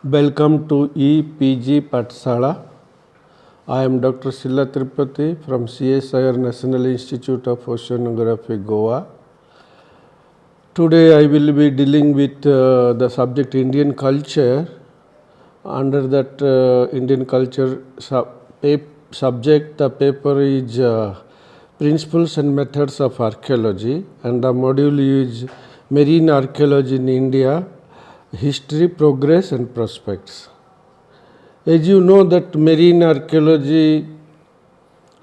Welcome to EPG Patsala. I am Dr. Silla Tirupati from CSIR National Institute of Oceanography, Goa. Today I will be dealing with the subject Indian culture. Under that Indian culture subject, the paper is Principles and Methods of Archaeology, and the module is Marine Archaeology in India, History, Progress and Prospects. As you know that marine archaeology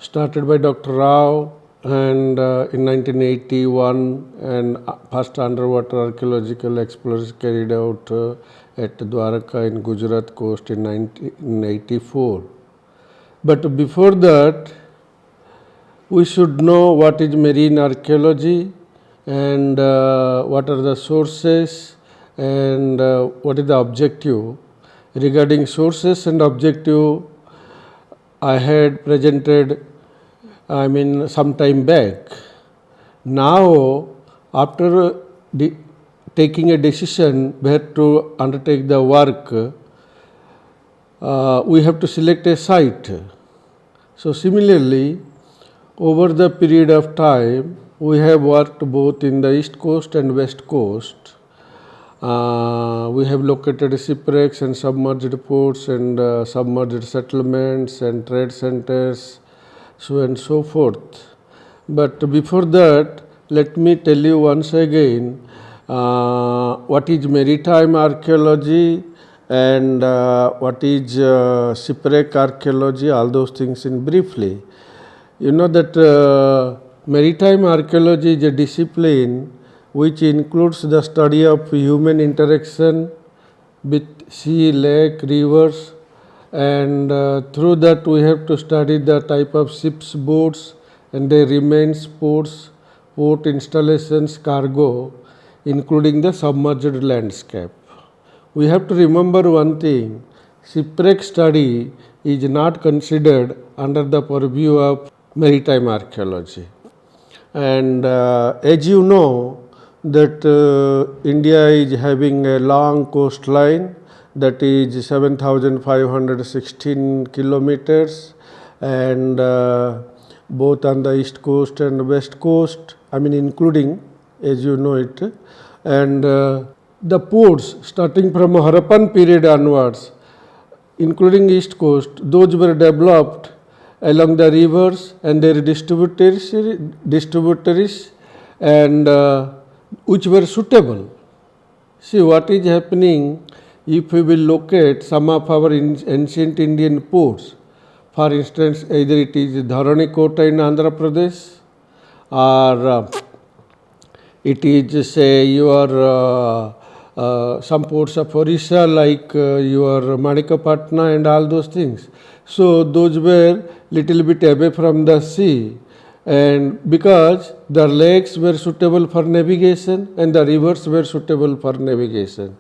started by Dr. Rao and in 1981, and first underwater archaeological explorers carried out at Dwarka in Gujarat coast in 1984. But before that, we should know what is marine archaeology and what are the sources and what is the objective. Regarding sources and objective, I had presented some time back. Now, after taking a decision where to undertake the work, we have to select a site. So similarly, over the period of time, we have worked both in the east coast and west coast. We have located shipwrecks and submerged ports and submerged settlements and trade centers, so and so forth. But before that, let me tell you once again what is maritime archaeology and what is shipwreck archaeology, all those things in briefly. You know that maritime archaeology is a discipline which includes the study of human interaction with sea, lake, rivers, and through that we have to study the type of ships, boats and their remains, ports, port installations, cargo, including the submerged landscape. We have to remember one thing, shipwreck study is not considered under the purview of maritime archaeology. And as you know, that India is having a long coastline that is 7,516 kilometers, and both on the east coast and west coast, including, as you know it, and the ports starting from Harappan period onwards, including east coast, those were developed along the rivers and their distributaries and which were suitable. See what is happening if we will locate some of our ancient Indian ports. For instance, either it is Dharani Kota in Andhra Pradesh, or it is say your some ports of Orissa like your Manikapatna and all those things. So those were little bit away from the sea, and because the lakes were suitable for navigation and the rivers were suitable for navigation.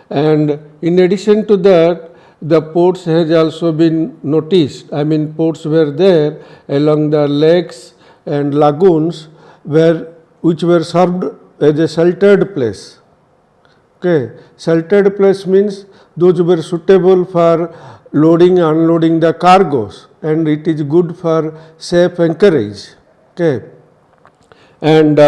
And in addition to that, the ports has also been noticed. Ports were there along the lakes and lagoons which were served as a sheltered place. Okay, sheltered place means those were suitable for loading, unloading the cargoes, and it is good for safe anchorage. Okay, and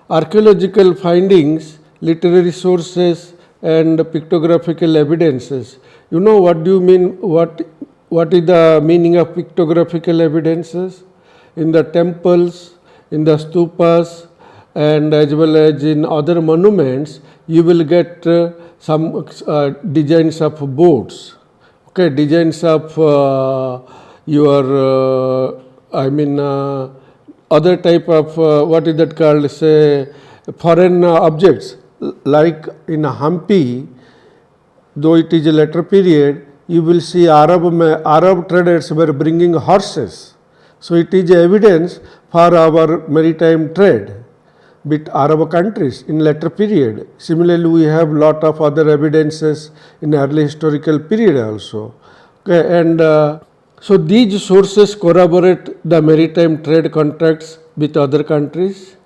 archaeological findings, literary sources, and pictographical evidences. You know what do you mean? What is the meaning of pictographical evidences? In the temples, in the stupas, and as well as in other monuments, you will get some designs of boats. Okay, designs of your other type of what is that called, say, foreign objects, like in Hampi, though it is a later period, you will see Arab traders were bringing horses. So it is evidence for our maritime trade with Arab countries in later period. Similarly, we have lot of other evidences in early historical period also. Okay, and so these sources corroborate the maritime trade contracts with other countries.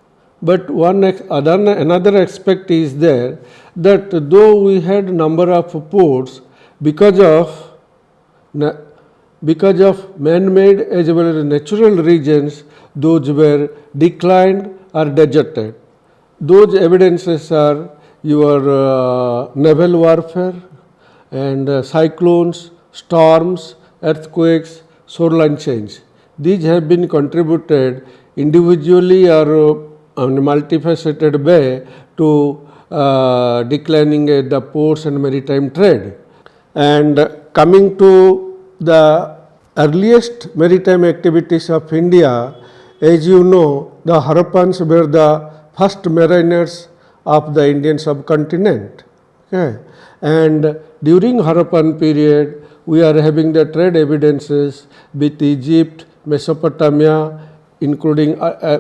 But another aspect is there, that though we had number of ports, because of na- because of man-made as well as natural regions, those were declined or deserted. Those evidences are your naval warfare and cyclones, storms, earthquakes, shoreline change. These have been contributed individually or in a multifaceted way to declining the ports and maritime trade. And coming to the earliest maritime activities of India, as you know, the Harappans were the first mariners of the Indian subcontinent. Okay. And during Harappan period, we are having the trade evidences with Egypt, Mesopotamia, including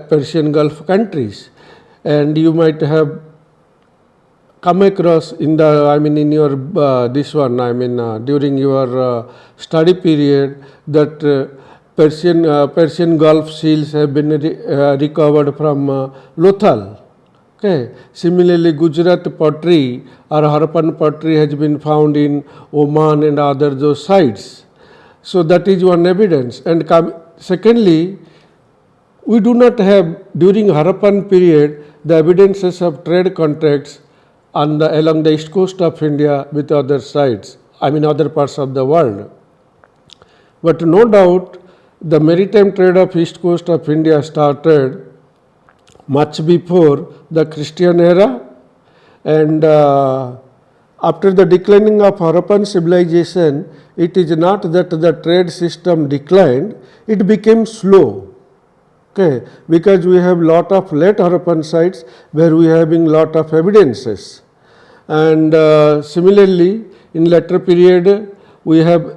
Persian Gulf countries. And you might have come across in the, in your this one, during your study period that Persian Gulf seals have been recovered from Lothal. Okay. Similarly, Gujarat pottery or Harappan pottery has been found in Oman and other those sites. So that is one evidence. And secondly, we do not have during Harappan period the evidences of trade contracts along the east coast of India with other sites, other parts of the world. But no doubt the maritime trade of east coast of India started much before the Christian era, and after the declining of Harappan civilization, it is not that the trade system declined, it became slow. Okay, because we have lot of late Harappan sites where we are having lot of evidences. And similarly, in later period, we have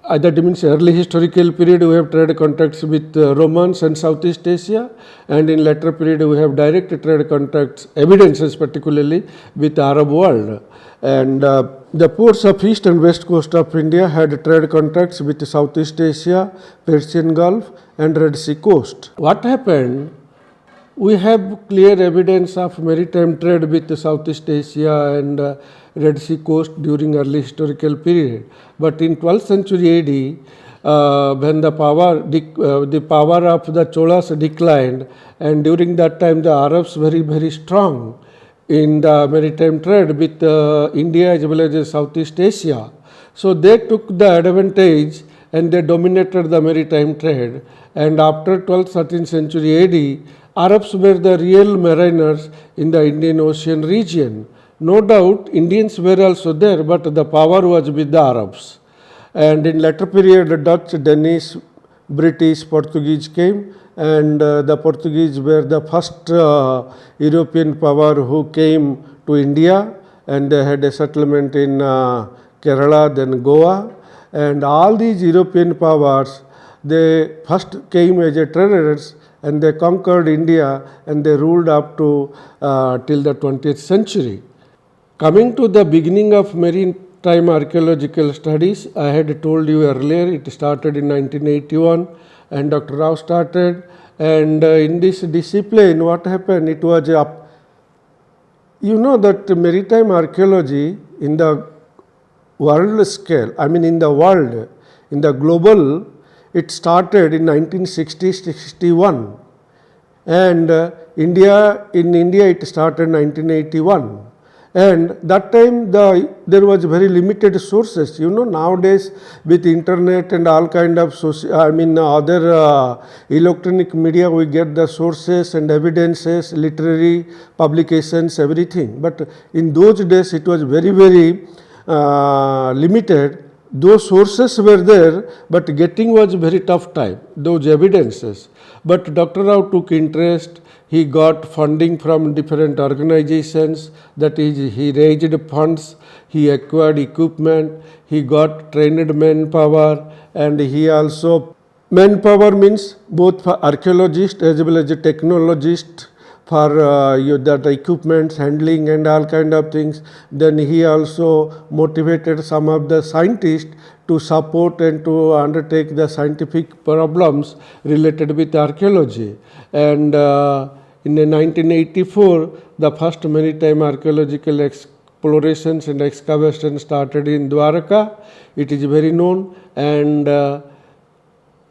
that means early historical period we have trade contacts with Romans and Southeast Asia, and in later period we have direct trade contacts, evidences particularly with Arab world. And the ports of east and west coast of India had trade contacts with Southeast Asia, Persian Gulf and Red Sea coast. What happened? We have clear evidence of maritime trade with Southeast Asia and Red Sea coast during early historical period. But in 12th century AD, when the power of the Cholas declined, and during that time the Arabs very strong in the maritime trade with India as well as Southeast Asia. So they took the advantage and they dominated the maritime trade. And after 12th, 13th century AD, Arabs were the real mariners in the Indian Ocean region. No doubt Indians were also there, but the power was with the Arabs. And in later period, the Dutch, Danish, British, Portuguese came, and the Portuguese were the first European power who came to India, and they had a settlement in Kerala, then Goa. And all these European powers, they first came as a traders, and they conquered India, and they ruled up to till the 20th century. Coming to the beginning of maritime archaeological studies, I had told you earlier it started in 1981, and Dr. Rao started. And in this discipline, what happened? It was you know that maritime archaeology in the world scale, in the world, in the global, it started in 1960-61, and in India it started in 1981. And that time there was very limited sources. Nowadays with internet and all kind of other electronic media, we get the sources and evidences, literary publications, everything. But in those days it was very limited. Those sources were there, but getting was very tough time, those evidences. But Dr. Rao took interest. He got funding from different organizations, that is, he raised funds, he acquired equipment, he got trained manpower, and he also, manpower means both for archaeologists as well as technologists, for that equipment handling and all kind of things. Then he also motivated some of the scientists to support and to undertake the scientific problems related with archaeology. And in 1984, the first maritime archaeological explorations and excavation started in Dwaraka. It is very known, and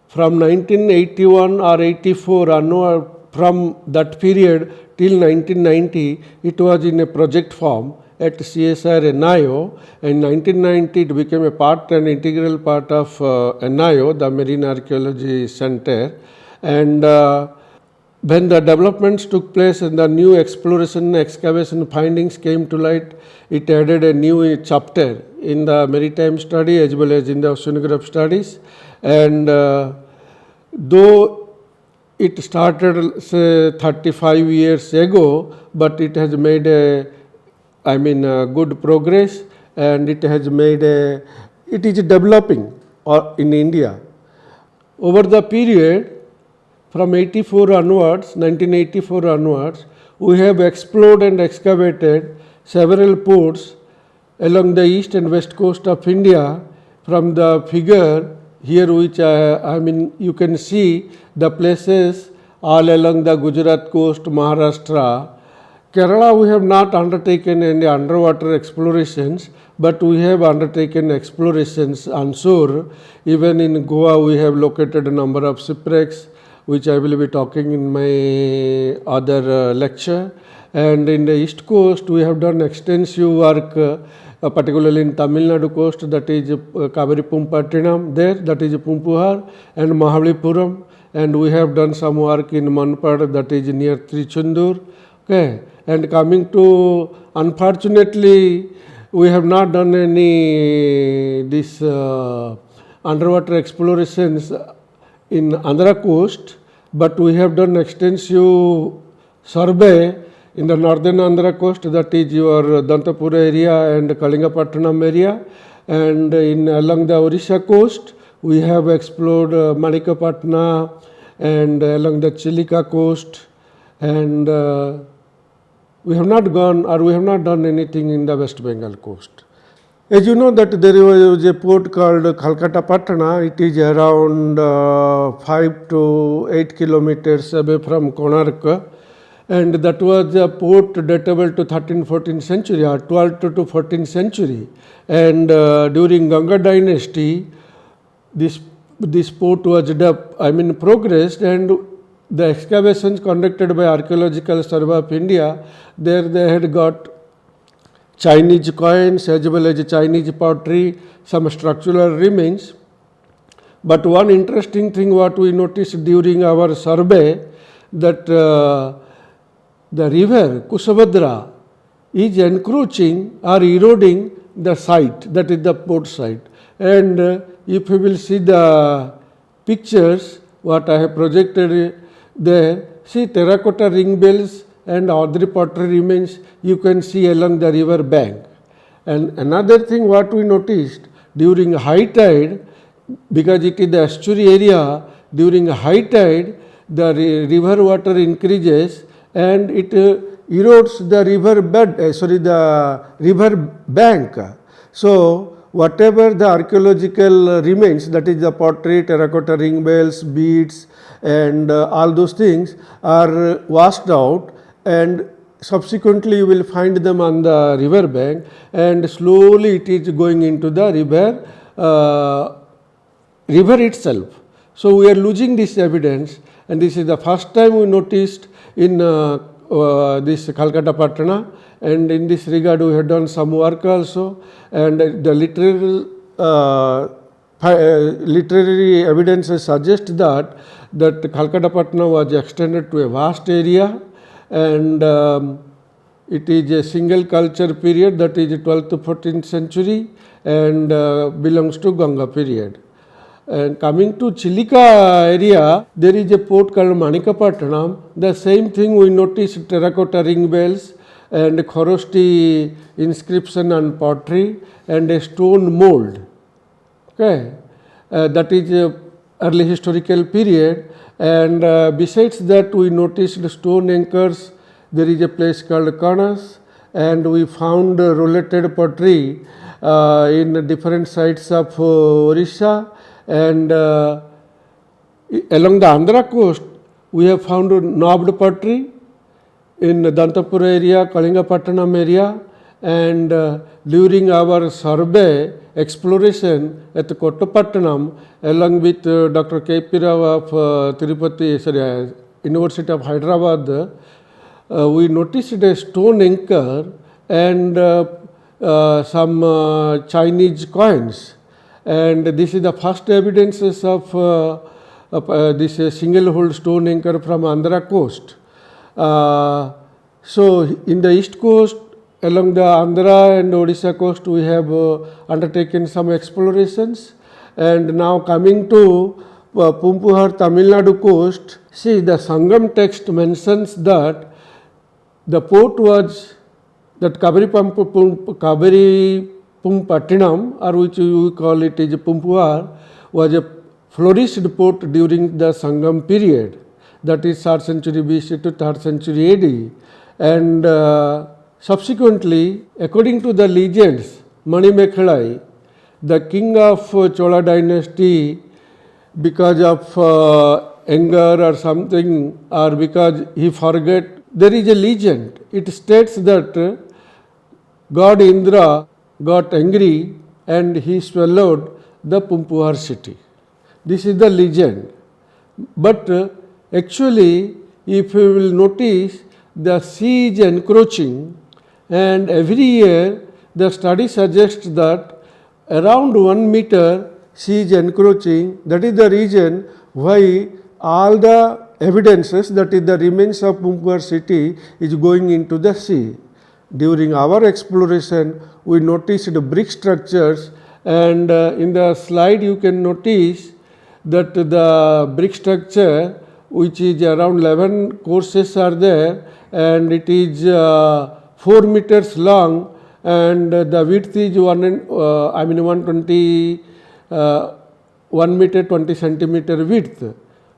from 1981 or 84 onward, from that period till 1990, it was in a project form at CSIR NIO. In 1990, it became a part and integral part of NIO, the Marine Archaeology Center. And when the developments took place and the new exploration, excavation findings came to light, it added a new chapter in the maritime study as well as in the oceanograph studies. And though it started, say, 35 years ago, but it has made good progress, and it has made it is developing in India. Over the period from 84 onwards, 1984 onwards, we have explored and excavated several ports along the east and west coast of India. From the figure here, which you can see the places all along the Gujarat coast, Maharashtra. Kerala, we have not undertaken any underwater explorations, but we have undertaken explorations on shore. Even in Goa, we have located a number of shipwrecks, which I will be talking in my other lecture. And in the east coast, we have done extensive work, particularly in Tamil Nadu coast, that is Kavaripumpattinam there, that is Pumpuhar, and Mahabalipuram. And we have done some work in Manpad, that is near Trichandur. Okay. And coming to, unfortunately, we have not done any underwater explorations in Andhra coast, but we have done extensive survey in the northern Andhra coast, that is your Dantapura area and Kalingapattanam area, and along the Orissa coast, we have explored Manikapatna and along the Chilika coast, and we have not done anything in the West Bengal coast. As you know that there was a port called Calcutta Patna. It is around 5 to 8 kilometers away from Konark, and that was a port datable to 13th, 14th century or 12th to 14th century. And during Ganga dynasty, this port was progressed, and the excavations conducted by Archaeological Survey of India, there they had got Chinese coins as well as Chinese pottery, some structural remains. But one interesting thing what we noticed during our survey, that the river Kusabhadra is encroaching or eroding the site, that is the port site. And if you will see the pictures what I have projected there, see terracotta ring bells and other pottery remains you can see along the river bank. And another thing what we noticed, during high tide, because it is the estuary area, during high tide the river water increases and it erodes the river bed, the river bank. So whatever the archaeological remains, that is the pottery, terracotta ring bells, beads, and all those things are washed out, and subsequently you will find them on the river bank, and slowly it is going into the river itself. So we are losing this evidence, and this is the first time we noticed in this Calcutta Patna, and in this regard we have done some work also, and the literary evidences suggest that Calcutta Patna was extended to a vast area, and it is a single culture period, that is 12th to 14th century, and belongs to Ganga period. And coming to Chilika area, there is a port called Manikapattanam. The same thing we noticed terracotta ring bells and Khorosti inscription on pottery and a stone mold. Okay, that is early historical period. And besides that, we noticed stone anchors. There is a place called Kanas, and we found rollated pottery in different sites of Orissa. And along the Andhra coast, we have found knobbed pottery in Dantapura area, Kalingapattanam area, And during our survey exploration at Kottapattanam, along with Dr. K.P. Rao of University of Hyderabad, we noticed a stone anchor and some Chinese coins. And this is the first evidences of this single hole stone anchor from Andhra coast. So in the east coast, along the Andhra and Odisha coast, we have undertaken some explorations. And now coming to Pumpuhar, Tamil Nadu coast, see the Sangam text mentions that the port was that Kabaripumpattinam, or which we call it is Pumpuhar, was a flourished port during the Sangam period, that is 3rd century BC to 3rd century AD. And subsequently, according to the legends, Manimekhalai, the king of Chola dynasty, because of anger or something, or because he forget, there is a legend. It states that God Indra got angry and he swallowed the Pumpuhar city. This is the legend. But actually, if you will notice, the sea is encroaching, and every year the study suggests that around 1 meter sea is encroaching. That is the reason why all the evidences, that is the remains of Pumpuhar city, is going into the sea. During our exploration, we noticed brick structures, and in the slide you can notice that the brick structure, which is around 11 courses are there, and it is 4 meters long, and the width is 120 1 meter 20 centimeter width.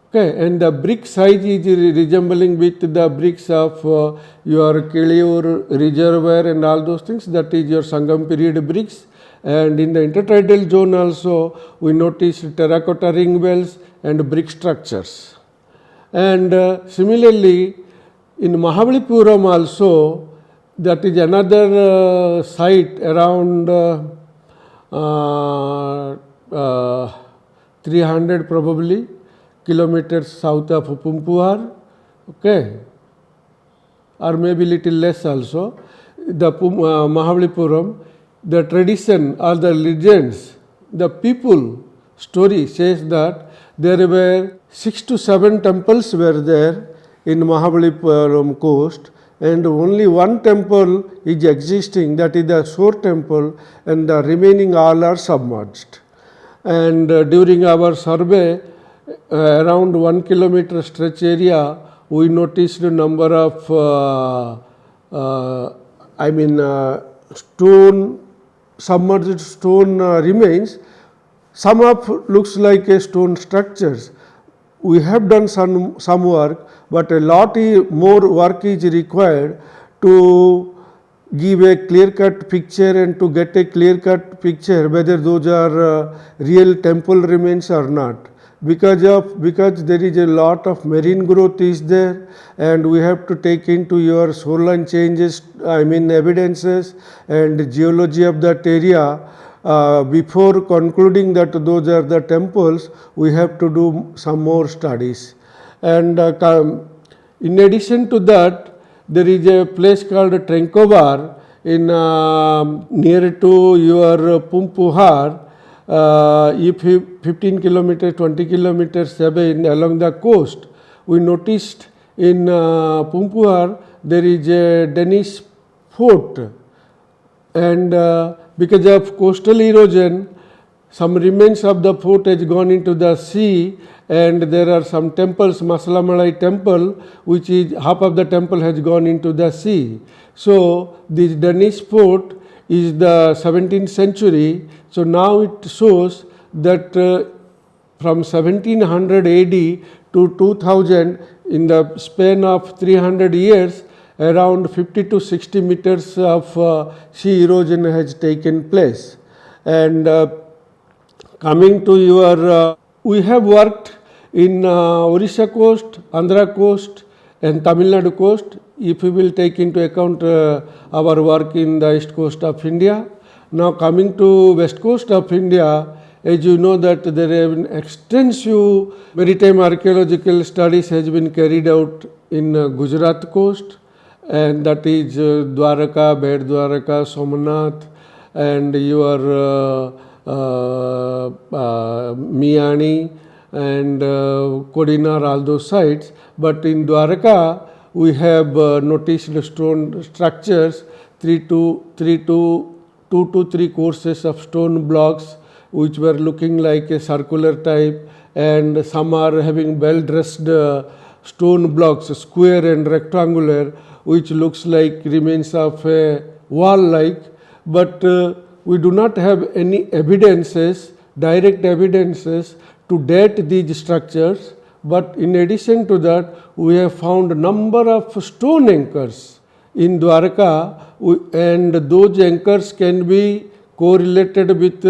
Okay, and the brick size is resembling with the bricks of your Keliyur reservoir and all those things. That is your Sangam period bricks. And in the intertidal zone also, we noticed terracotta ring wells and brick structures. And similarly, in Mahabalipuram also, that is another site around 300 probably kilometers south of Pumpuhar, okay, or maybe little less also. The Mahabalipuram, the tradition or the legends, the people story says that there were 6 to 7 temples were there in Mahabalipuram coast, and only one temple is existing, that is the shore temple, and the remaining all are submerged. And during our survey, around 1 kilometer stretch area, we noticed a number of submerged stone remains. Some of looks like a stone structures. We have done some work, but a lot more work is required to give a clear-cut picture and to get a clear-cut picture whether those are real temple remains or not. Because there is a lot of marine growth is there, and we have to take into your shoreline changes, evidences and geology of that area. Before concluding that those are the temples, we have to do some more studies. And in addition to that, there is a place called Trenkovar in near to your Pumpuhar. If 15 kilometers, 20 kilometers away along the coast, we noticed in Pumpuhar there is a Danish fort, and because of coastal erosion, some remains of the fort has gone into the sea, and there are some temples, Masalamalai temple, which is half of the temple has gone into the sea. So this Danish fort is the 17th century. So now it shows that from 1700 AD to 2000, in the span of 300 years, around 50 to 60 meters of sea erosion has taken place. And coming to your, we have worked in Orissa coast, Andhra coast and Tamil Nadu coast. if we will take into account our work in the east coast of India. Now coming to west coast of India, as you know that there have been extensive maritime archaeological studies has been carried out in Gujarat coast, and that is Dwaraka, Bed Dwaraka, Somnath, and your Miani and Kodinar, all those sites. But in Dwaraka, we have noticed stone structures, 2 to 3 courses of stone blocks, which were looking like a circular type, and some are having well dressed stone blocks, square and rectangular, which looks like remains of a wall like, but we do not have any evidences, direct evidences to date these structures. But in addition to that, we have found number of stone anchors in Dwaraka, and those anchors can be correlated with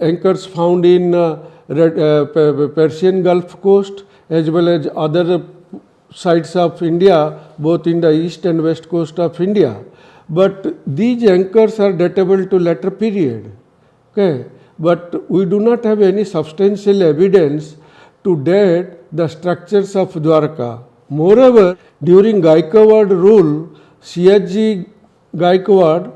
anchors found in Persian Gulf coast as well as other sides of India, both in the east and west coast of India. But these anchors are datable to later period. Okay, but we do not have any substantial evidence to date the structures of Dwaraka. Moreover, during Gaikwad rule, Siaji Gaikwad,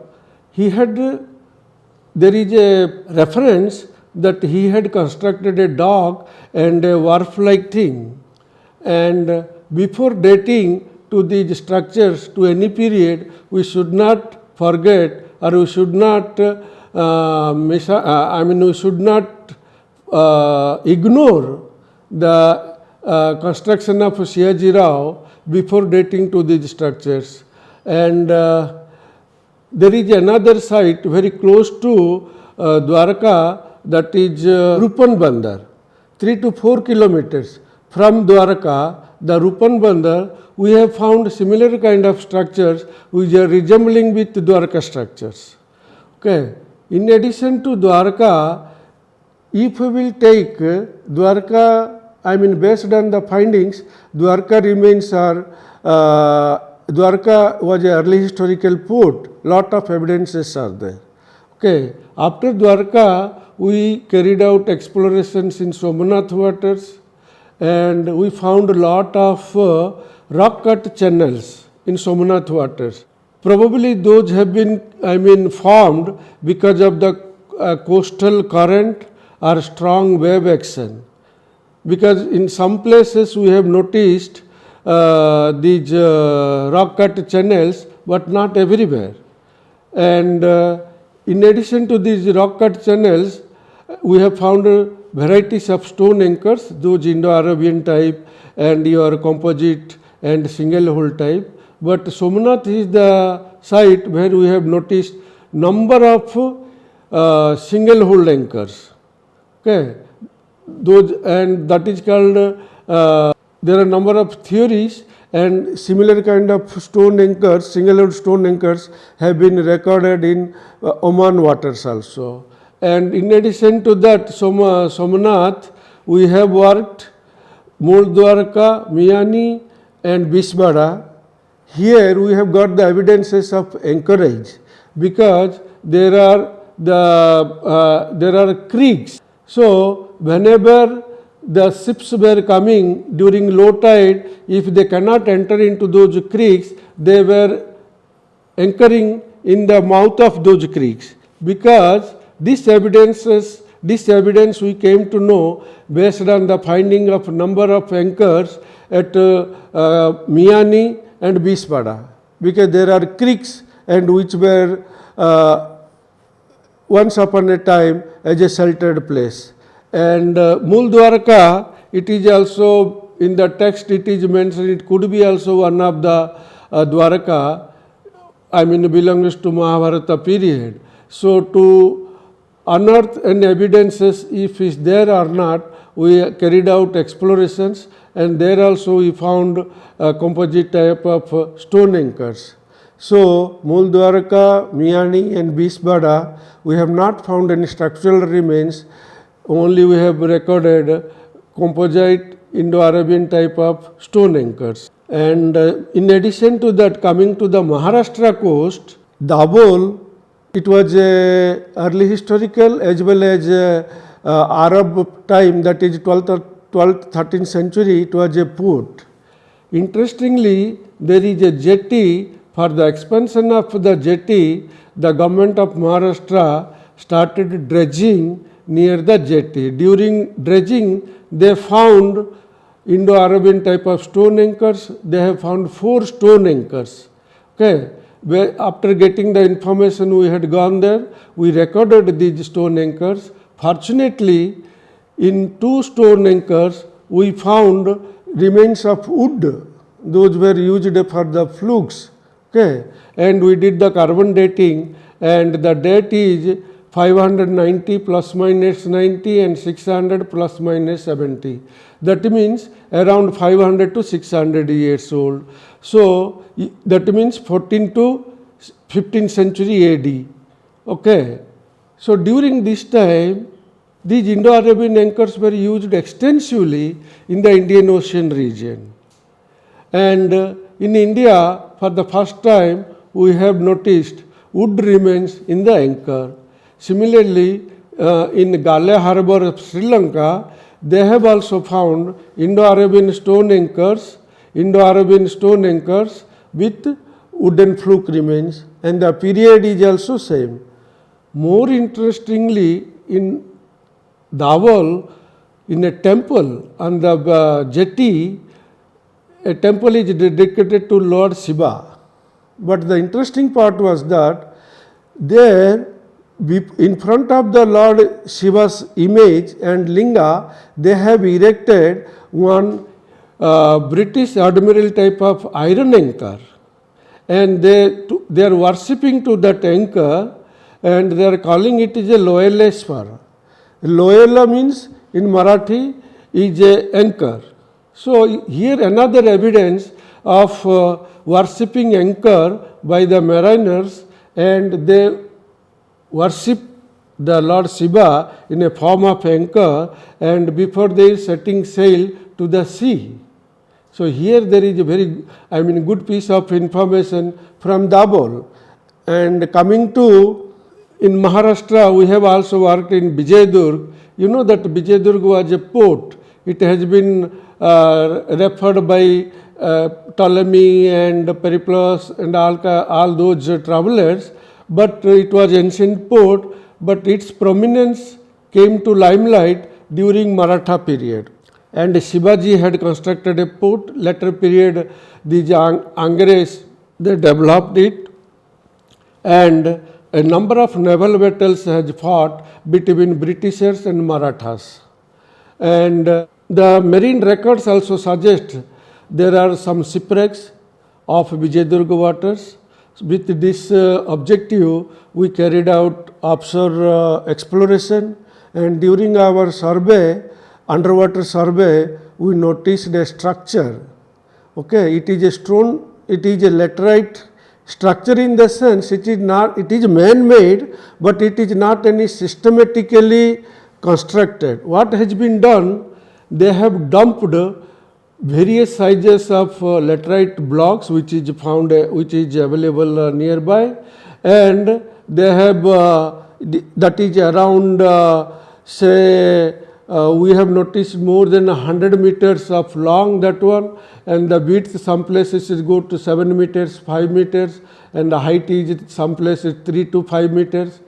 there is a reference that he had constructed a dock and a wharf-like thing. And before dating to these structures to any period, we should not forget, or we should not we should not ignore the construction of Siaji Rao before dating to these structures. And there is another site very close to Dwaraka, that is Rupan Bandar, 3 to 4 kilometers from Dwaraka, the Rupan Bandar, we have found similar kind of structures which are resembling with Dwaraka structures. Okay. In addition to Dwaraka, if we will take Dwaraka, based on the findings, Dwaraka remains are, Dwaraka was an early historical port, lot of evidences are there. Okay. After Dwaraka, we carried out explorations in Somnath waters, and we found a lot of rock cut channels in Somnath waters. Probably those have been formed because of the coastal current or strong wave action. Because in some places we have noticed these rock cut channels, but not everywhere. And in addition to these rock cut channels, we have found varieties of stone anchors, those Indo-Arabian type and your composite and single hole type. But Somnath is the site where we have noticed number of single hole anchors. Okay, those, and that is called. There are number of theories, and similar kind of stone anchors, single hole stone anchors, have been recorded in Oman waters also. And in addition to that, Somnath, we have worked Mool Dwarka, Miani and Bisbara. Here we have got the evidences of anchorage, because there are creeks. So whenever the ships were coming during low tide, if they cannot enter into those creeks, they were anchoring in the mouth of those creeks. Because this evidence we came to know based on the finding of number of anchors at Miani and Bisbara, because there are creeks and which were once upon a time as a sheltered place. And Mool Dwarka, it is also in the text it is mentioned, it could be also one of the Dwaraka, belongs to Mahabharata period. So to unearth any evidences if is there or not, we carried out explorations, and there also we found a composite type of stone anchors. So Mool Dwarka, Miani and Bisbara, we have not found any structural remains, only we have recorded composite Indo-Arabian type of stone anchors. And in addition to that, coming to the Maharashtra coast, Dabol, it was a early historical as well as Arab time, that is 12th 13th century, it was a port. Interestingly, there is a jetty. For the expansion of the jetty, the government of Maharashtra started dredging near the jetty. During dredging, they found Indo-Arabian type of stone anchors. They have found 4 stone anchors. Okay. Where after getting the information, we had gone there, we recorded these stone anchors. Fortunately, in 2 stone anchors, we found remains of wood. Those were used for the flukes. Okay. And we did the carbon dating, and the date is 590 plus minus 90 and 600 plus minus 70. That means around 500 to 600 years old. So that means 14th to 15th century AD. Okay. So during this time, these Indo-Arabian anchors were used extensively in the Indian Ocean region. And in India, for the first time, we have noticed wood remains in the anchor. Similarly, in Gale harbor of Sri Lanka, they have also found Indo-Arabian stone anchors with wooden fluke remains, and the period is also same. More interestingly, in Dabol, in a temple on the jetty, a temple is dedicated to Lord Shiva. But the interesting part was that there, in front of the Lord Shiva's image and linga, they have erected one British admiral type of iron anchor, and they are worshipping to that anchor, and they are calling it is a Loyaleshwar. Loyola means in Marathi is a anchor. So here another evidence of worshipping anchor by the mariners, and they worship the Lord Shiva in a form of anchor, and before they setting sail to the sea. So here there is a very, good piece of information from Dabol. And coming to, in Maharashtra, we have also worked in Vijayadurg. You know that Vijayadurg was a port. It has been referred by Ptolemy and Periplus and all those travelers, but it was ancient port, but its prominence came to limelight during Maratha period. And Shivaji had constructed a port. Later period, these Angres, they developed it, and a number of naval battles has fought between Britishers and Marathas. And the marine records also suggest there are some shipwrecks of Vijayadurg waters. With this objective, we carried out offshore exploration, and during our survey, underwater survey, we noticed a structure. Okay, it is a stone, it is a laterite structure in the sense it is man-made, but it is not any systematically constructed. What has been done, they have dumped various sizes of laterite blocks which is found, which is available nearby, and they have that is around we have noticed more than 100 meters of long, that one, and the width some places is go to 7 meters, 5 meters, and the height is some places 3 to 5 meters.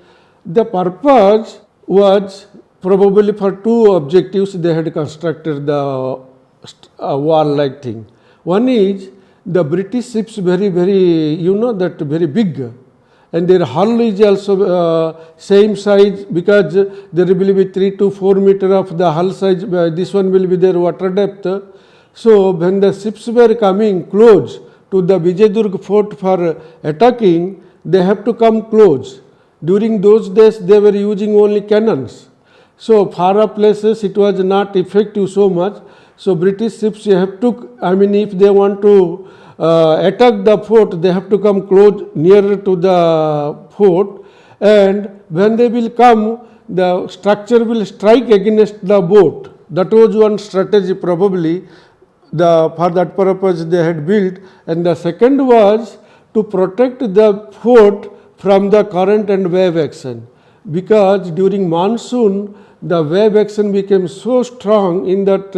The purpose was probably for 2 objectives they had constructed the wall-like thing. One is the British ships very very big, and their hull is also same size, because there will be 3 to 4 meter of the hull size. This one will be their water depth. So when the ships were coming close to the Vijayadurg fort for attacking, they have to come close. During those days, they were using only cannons. So far up places, it was not effective so much. So British ships have to, if they want to attack the fort, they have to come close nearer to the fort, and when they will come, the structure will strike against the boat. That was one strategy probably. for that purpose they had built, and the second was to protect the fort from the current and wave action, because during monsoon the wave action became so strong in that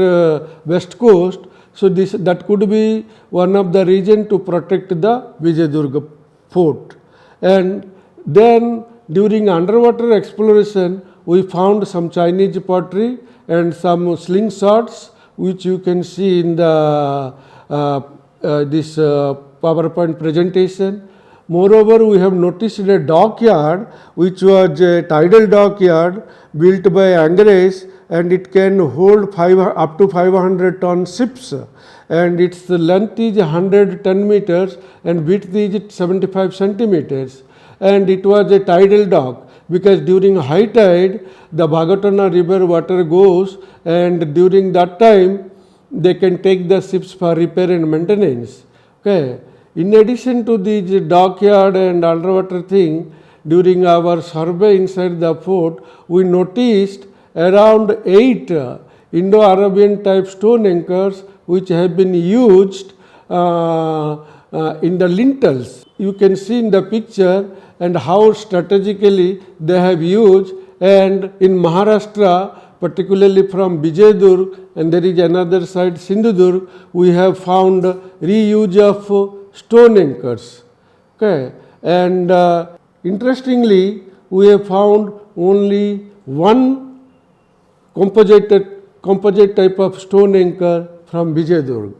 west coast, so that could be one of the reason to protect the Vijayadurga fort. And then during underwater exploration we found some Chinese pottery and some slingshots, which you can see in the this PowerPoint presentation. Moreover, we have noticed a dockyard which was a tidal dockyard built by Angrez, and it can hold up to 500 ton ships, and its length is 110 meters and width is 75 centimeters, and it was a tidal dock, because during high tide the Bhagatana river water goes, and during that time they can take the ships for repair and maintenance. Okay. In addition to this dockyard and underwater thing, during our survey inside the fort, we noticed around 8 Indo-Arabian type stone anchors which have been used in the lintels. You can see in the picture and how strategically they have used, and in Maharashtra, particularly from Vijayadurg, and there is another side Sindhudurg, we have found reuse of stone anchors. Okay. And interestingly, we have found only one composite type of stone anchor from Vijayadurg.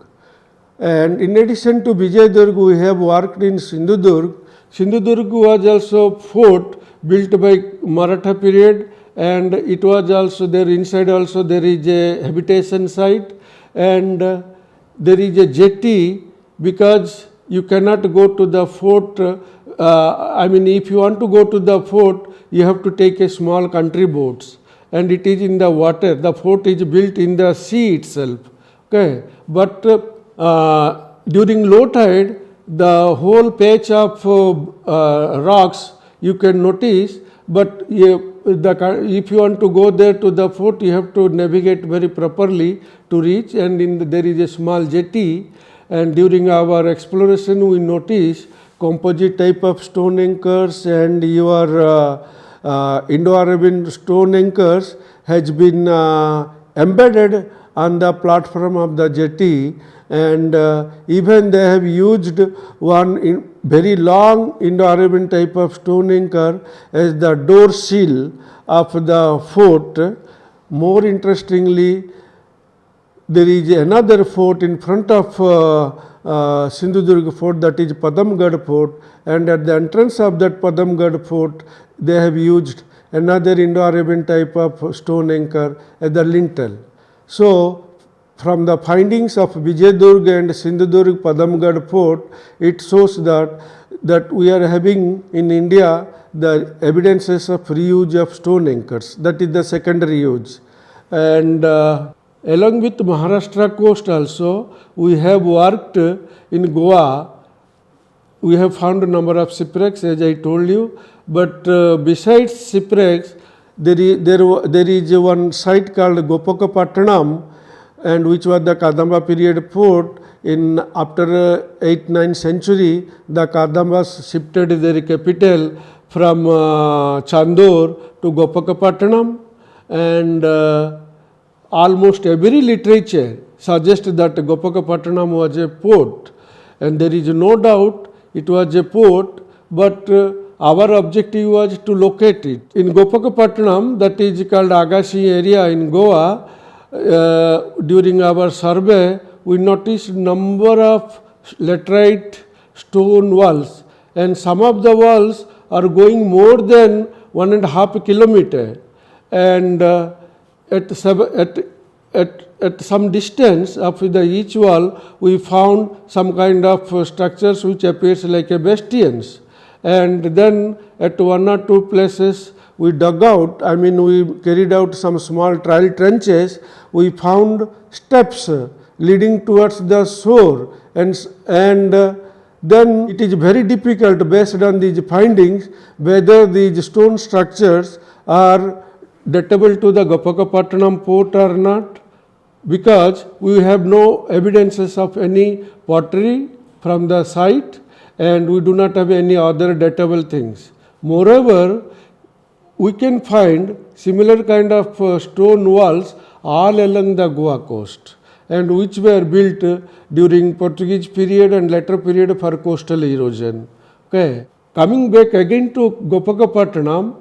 And in addition to Vijayadurg, we have worked in Sindhudurg. Sindhudurg was also fort built by Maratha period, and it was also there, inside also there is a habitation site, and there is a jetty, because you cannot go to the fort. If you want to go to the fort, you have to take a small country boats, and it is in the water. The fort is built in the sea itself. Okay, but during low tide, the whole patch of rocks you can notice, but if you want to go there to the fort, you have to navigate very properly to reach, and there is a small jetty. And during our exploration, we noticed composite type of stone anchors, and your Indo-Arabian stone anchors has been embedded on the platform of the jetty, and even they have used one very long Indo-Arabian type of stone anchor as the door seal of the fort. More interestingly, there is another fort in front of Sindhudurg fort, that is Padamgarh fort, and at the entrance of that Padamgarh fort they have used another Indo-Arabian type of stone anchor as the lintel. So from the findings of Vijayadurg and Sindhudurg Padamgarh fort, it shows that we are having in India the evidences of reuse of stone anchors. That is the secondary use. And along with Maharashtra coast also, we have worked in Goa. We have found a number of shipwrecks, as I told you, but besides shipwrecks, there is one site called Gopakapattanam, and which was the Kadamba period port. In after 8th-9th century, the Kadambas shifted their capital from Chandor to Gopakapattanam, and almost every literature suggests that Gopakapattanam was a port, and there is no doubt it was a port, but our objective was to locate it. In Gopakapattanam, that is called Agassi area in Goa, during our survey, we noticed number of laterite stone walls, and some of the walls are going more than 1.5 kilometer, and at some distance of each wall, we found some kind of structures which appears like a bastions, and then at one or two places we dug out, we carried out some small trial trenches, we found steps leading towards the shore, and then it is very difficult based on these findings whether these stone structures are datable to the Gopakapattanam port or not. because we have no evidences of any pottery from the site and we do not have any other datable things. Moreover, we can find similar kind of stone walls all along the Goa coast and which were built during Portuguese period and later period for coastal erosion. Okay. Coming back again to Gopakapatnam,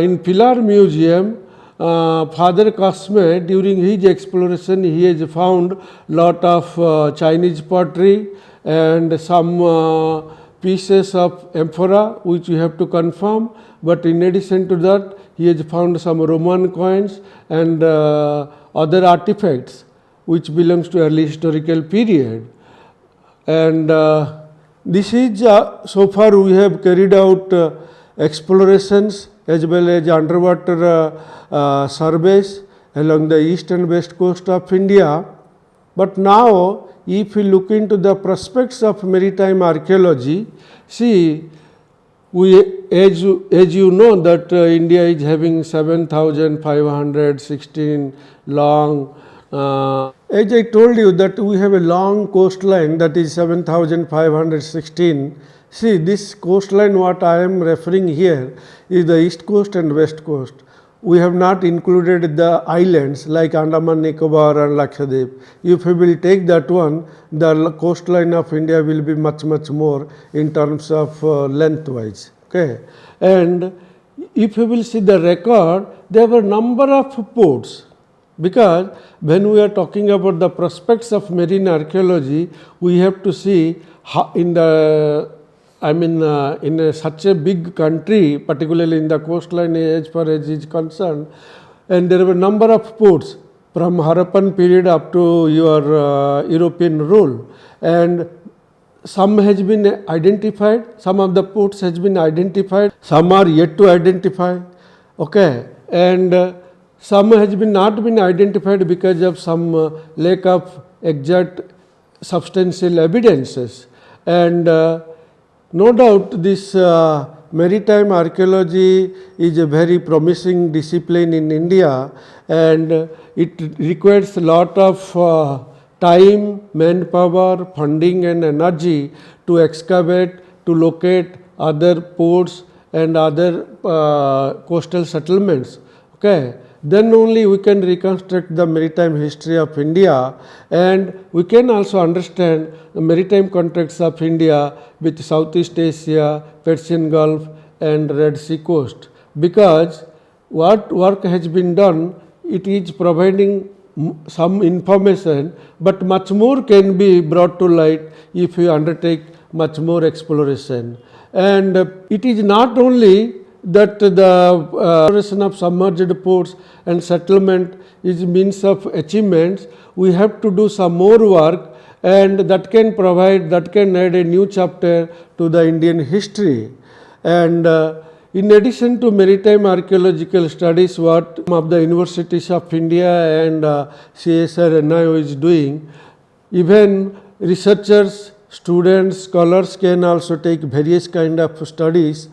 in Pilar Museum, Father Cosme, during his exploration, he has found lot of Chinese pottery and some pieces of amphora, which we have to confirm. But in addition to that, he has found some Roman coins and other artifacts which belongs to early historical period. And this is so far we have carried out explorations as well as underwater surveys along the east and west coast of India. But now if we look into the prospects of maritime archaeology, see, as you know that India is having 7,516 long, as I told you that we have a long coastline that is 7,516. See, this coastline what I am referring here is the east coast and west coast. We have not included the islands like Andaman Nicobar and Lakshadweep. If we will take that one, the coastline of India will be much more in terms of lengthwise. Okay. And if you will see the record, there were number of ports, because when we are talking about the prospects of marine archaeology, we have to see how in the in such a big country, particularly in the coastline as far as is concerned, and there were number of ports from Harappan period up to your European rule, and some has been identified, some of the ports has been identified, some are yet to identify, okay, and some has been not been identified because of some lack of exact substantial evidences. And no doubt this maritime archaeology is a very promising discipline in India, and it requires a lot of time, manpower, funding and energy to excavate, to locate other ports and other coastal settlements. Okay. Then only we can reconstruct the maritime history of India, and we can also understand the maritime contacts of India with Southeast Asia, Persian Gulf and Red Sea coast. Because what work has been done, it is providing some information, but much more can be brought to light if you undertake much more exploration. And it is not only that the exploration of submerged ports and settlement is means of achievements. We have to do some more work, and that can provide, that can add a new chapter to the Indian history. And in addition to maritime archaeological studies, what some of the universities of India and CSR NIO is doing, even researchers, students, scholars can also take various kind of studies.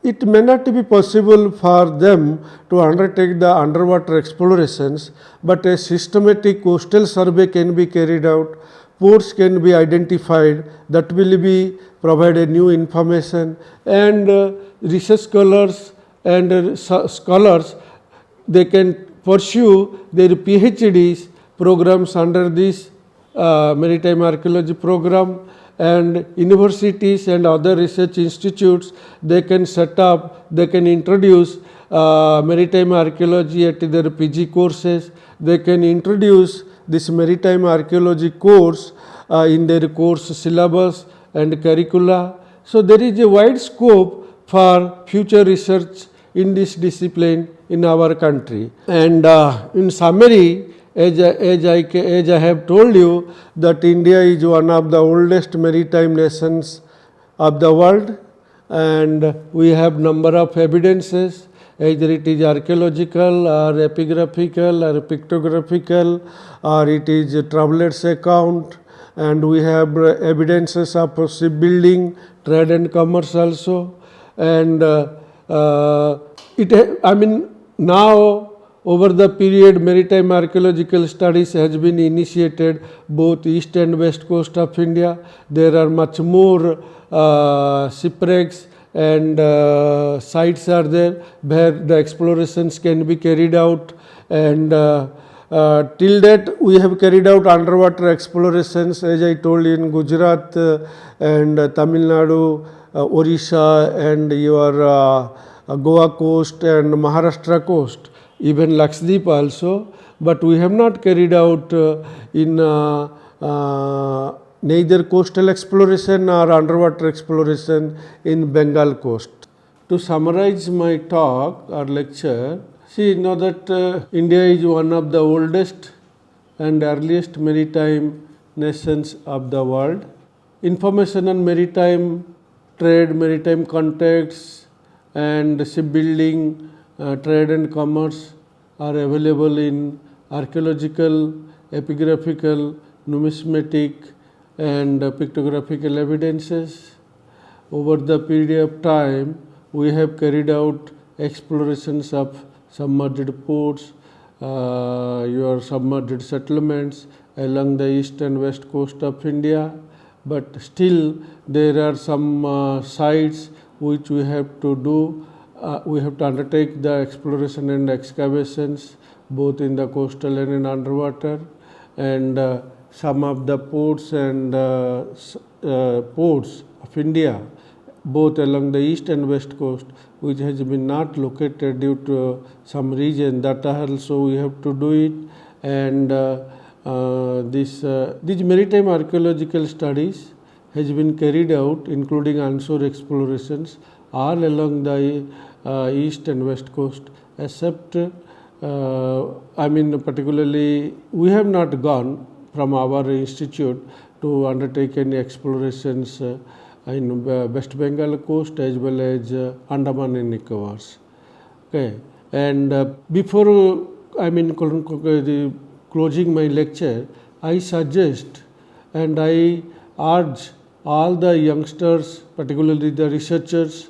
It may not be possible for them to undertake the underwater explorations, but a systematic coastal survey can be carried out, ports can be identified, that will be provided new information, and research scholars and scholars, they can pursue their PhDs programs under this maritime archaeology program. And universities and other research institutes, they can set up, they can introduce maritime archaeology at their PG courses, they can introduce this maritime archaeology course in their course syllabus and curricula. So there is a wide scope for future research in this discipline in our country. And in summary, as I have told you that India is one of the oldest maritime nations of the world, and we have number of evidences, either it is archaeological or epigraphical or pictographical, or it is a traveler's account, and we have evidences of shipbuilding, trade and commerce also. And now Over the period, maritime archaeological studies has been initiated both east and west coast of India. There are much more shipwrecks and sites are there where the explorations can be carried out, and till that we have carried out underwater explorations, as I told, in Gujarat and Tamil Nadu, Orissa, and your Goa coast and Maharashtra coast, even Lakshadweep also, but we have not carried out in neither coastal exploration or underwater exploration in Bengal coast. To summarize my talk or lecture, see, know that India is one of the oldest and earliest maritime nations of the world. Information on maritime trade, maritime contacts, and shipbuilding, trade and commerce are available in archaeological, epigraphical, numismatic, and pictographical evidences. Over the period of time, we have carried out explorations of submerged ports, your submerged settlements along the east and west coast of India, but still there are some sites which we have to do. We have to undertake the exploration and excavations both in the coastal and in underwater, and some of the ports and ports of India both along the east and west coast which has been not located due to some reason, that also we have to do it. And these maritime archaeological studies has been carried out, including onshore explorations all along the east and west coast, except particularly we have not gone from our institute to undertake any explorations in West Bengal coast as well as Andaman and Nicobar's. Okay, and before closing my lecture, I suggest and I urge all the youngsters, particularly the researchers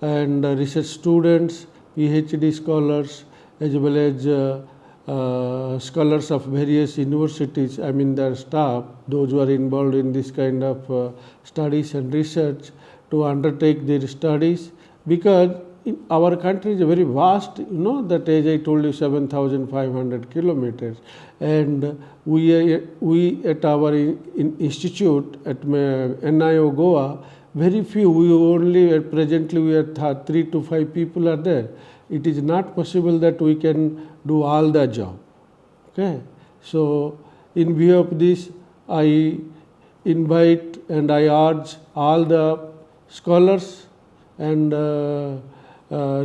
and research students, PhD scholars, as well as scholars of various universities, the staff, those who are involved in this kind of studies and research, to undertake their studies, because our country is very vast, that as I told you, 7,500 kilometers, and we at our institute at NIO Goa, very few, presently we are 3 to 5 people are there. It is not possible that we can do all the job. Okay, so in view of this, I invite and I urge all the scholars and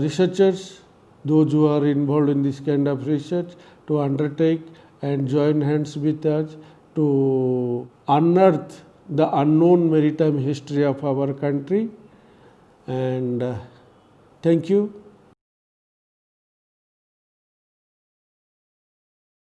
researchers, those who are involved in this kind of research, to undertake and join hands with us to unearth the unknown maritime history of our country. And thank you.